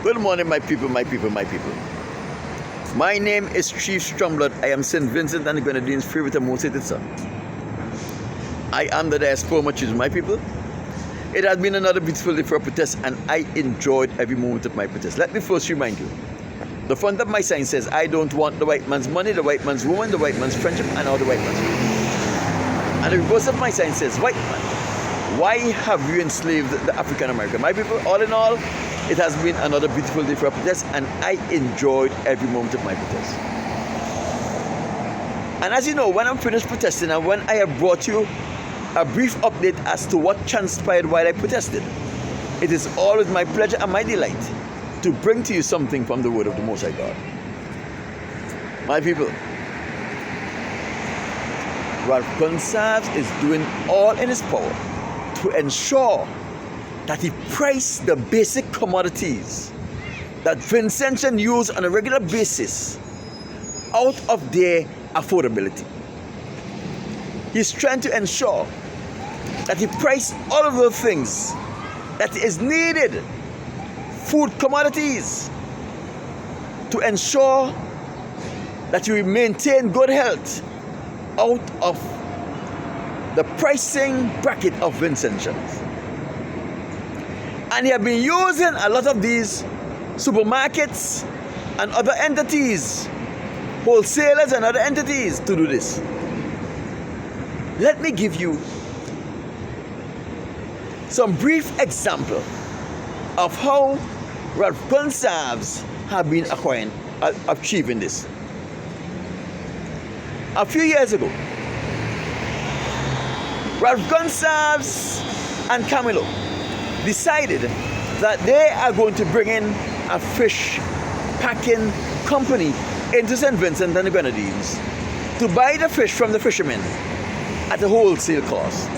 Good morning, my people, my people, my people. My name is Chief Strongblood. I am St. Vincent and the Grenadines' favorite and most hated son. I am the diaspora much is my people. It has been another beautiful day for a protest, and I enjoyed every moment of my protest. Let me first remind you, the front of my sign says, I don't want the white man's money, the white man's woman, the white man's friendship, and all the white man's friendship. And the reverse of my sign says, white man, why have you enslaved the African American? My people, all in all, it has been another beautiful day for a protest, and I enjoyed every moment of my protest. And as you know, when I'm finished protesting and when I have brought you a brief update as to what transpired while I protested, it is always my pleasure and my delight to bring to you something from the word of the Most High God. My people, Ralph Gonsalves is doing all in his power to ensure that he priced the basic commodities that Vincentians use on a regular basis out of their affordability. He's trying to ensure that he priced all of those things that is needed, food commodities, to ensure that you maintain good health out of the pricing bracket of Vincentians. And he has been using a lot of these supermarkets and other entities, wholesalers and other entities to do this. Let me give you some brief example of how Ralph Gonsalves have been achieving this. A few years ago, Ralph Gonsalves and Camilo decided that they are going to bring in a fish packing company into St. Vincent and the Grenadines to buy the fish from the fishermen at a wholesale cost.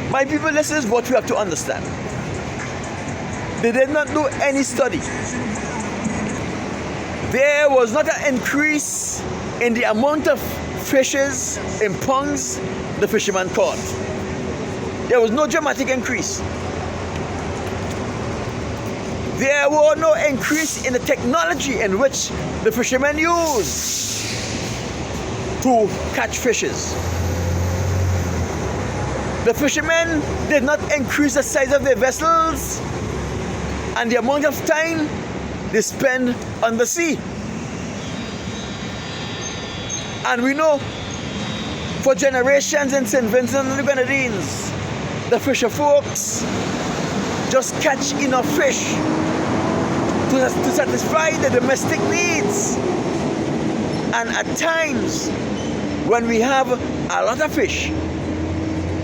My people, this is what we have to understand. They did not do any study. There was not an increase in the amount of fishes in ponds the fisherman caught. There was no dramatic increase. There was no increase in the technology in which the fishermen use to catch fishes. The fishermen did not increase the size of their vessels and the amount of time they spend on the sea. And we know for generations in St. Vincent and the Grenadines, the fisher folks just catch enough fish to satisfy the domestic needs. And at times, when we have a lot of fish,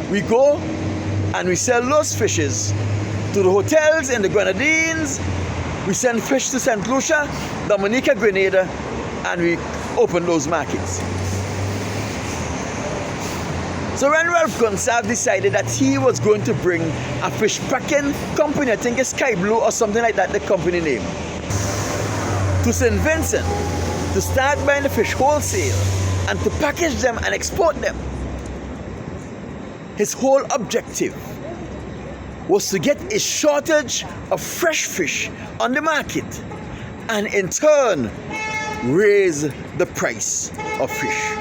we go and we sell those fishes to the hotels in the Grenadines. We send fish to St. Lucia, Dominica, Grenada, and we open those markets. So when Ralph Gonsalves decided that he was going to bring a fish packing company, I think it's Sky Blue or something like that, the company name, to St. Vincent to start buying the fish wholesale and to package them and export them, his whole objective was to get a shortage of fresh fish on the market and in turn raise the price of fish.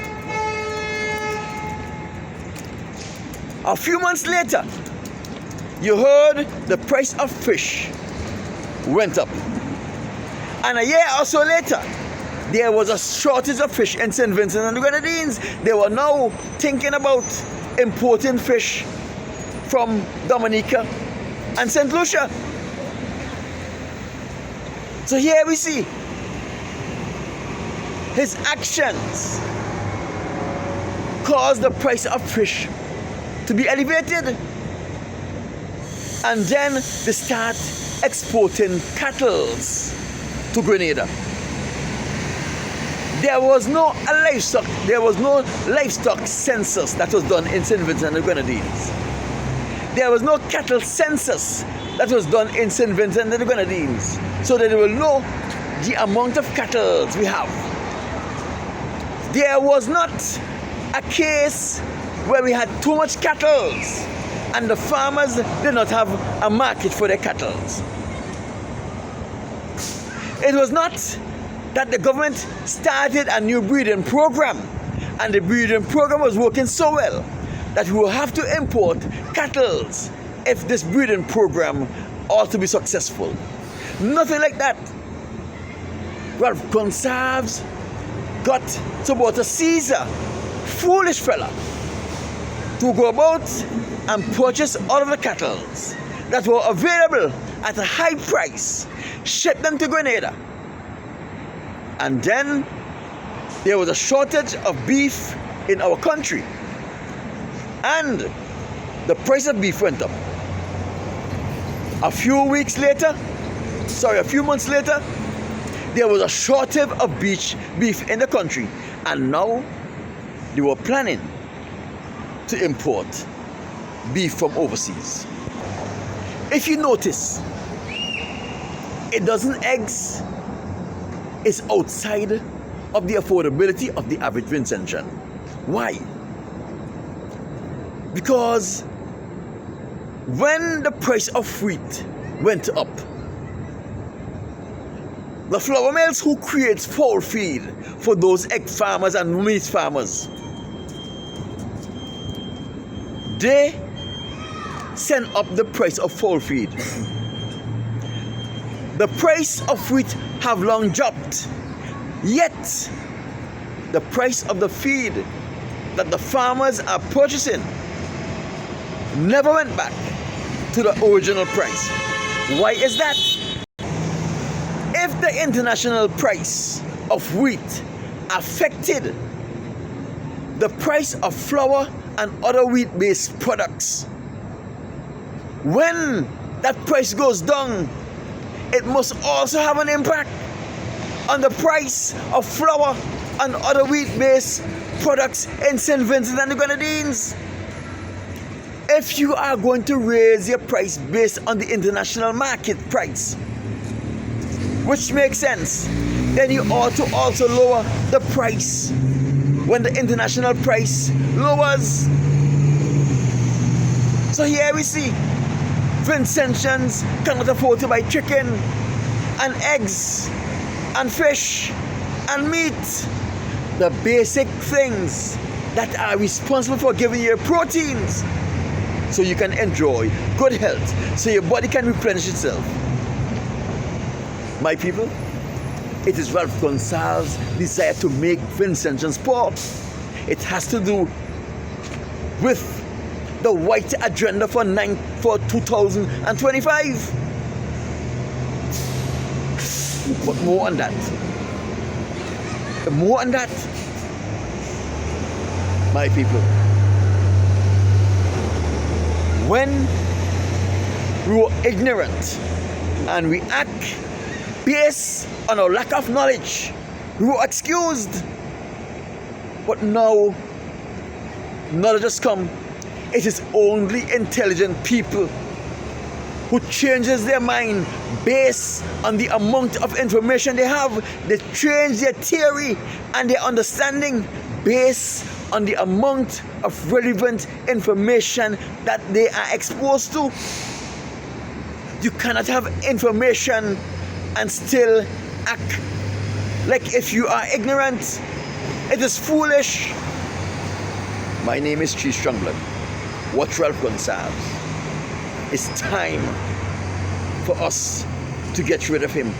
A few months later, you heard the price of fish went up. And a year or so later, there was a shortage of fish in St. Vincent and the Grenadines. They were now thinking about importing fish from Dominica and St. Lucia. So here we see his actions caused the price of fish to be elevated, and then they start exporting cattle to Grenada. There was no livestock census that was done in St. Vincent and the Grenadines. There was no cattle census that was done in St. Vincent and the Grenadines, so that they will know the amount of cattle we have. There was not a case where we had too much cattle and the farmers did not have a market for their cattle. It was not that the government started a new breeding program, and the breeding program was working so well that we will have to import cattle if this breeding program ought to be successful. Nothing like that. Ralph Gonsalves got to Caesar, foolish fella, to go about and purchase all of the cattle that were available at a high price, ship them to Grenada. And then there was a shortage of beef in our country, and the price of beef went up. A few months later, there was a shortage of beef in the country, and now they were planning to import beef from overseas. If you notice, a dozen eggs is outside of the affordability of the average Vincentian. Why? Because when the price of wheat went up, the flour mills who creates fowl feed for those egg farmers and meat farmers, they send up the price of fowl feed. The price of wheat have long dropped, yet the price of the feed that the farmers are purchasing never went back to the original price. Why is that? If the international price of wheat affected the price of flour and other wheat-based products, when that price goes down, it must also have an impact on the price of flour and other wheat-based products in St. Vincent and the Grenadines. If you are going to raise your price based on the international market price, which makes sense, then you ought to also lower the price when the international price lowers. So here we see Vincentians cannot afford to buy chicken and eggs and fish and meat, the basic things that are responsible for giving you proteins so you can enjoy good health, so your body can replenish itself. My people, it is Ralph Gonsalves' desire to make Vincentians poor. It has to do with the white agenda for 2025. But more on that. More on that. My people, when we were ignorant and we act based on our lack of knowledge, we were excused. But now, knowledge has come. It is only intelligent people who changes their mind based on the amount of information they have. They change their theory and their understanding based on the amount of relevant information that they are exposed to. You cannot have information and still act like if you are ignorant. It is foolish. My name is Chief Strongblood. Watch Ralph Gonsalves. It's time for us to get rid of him.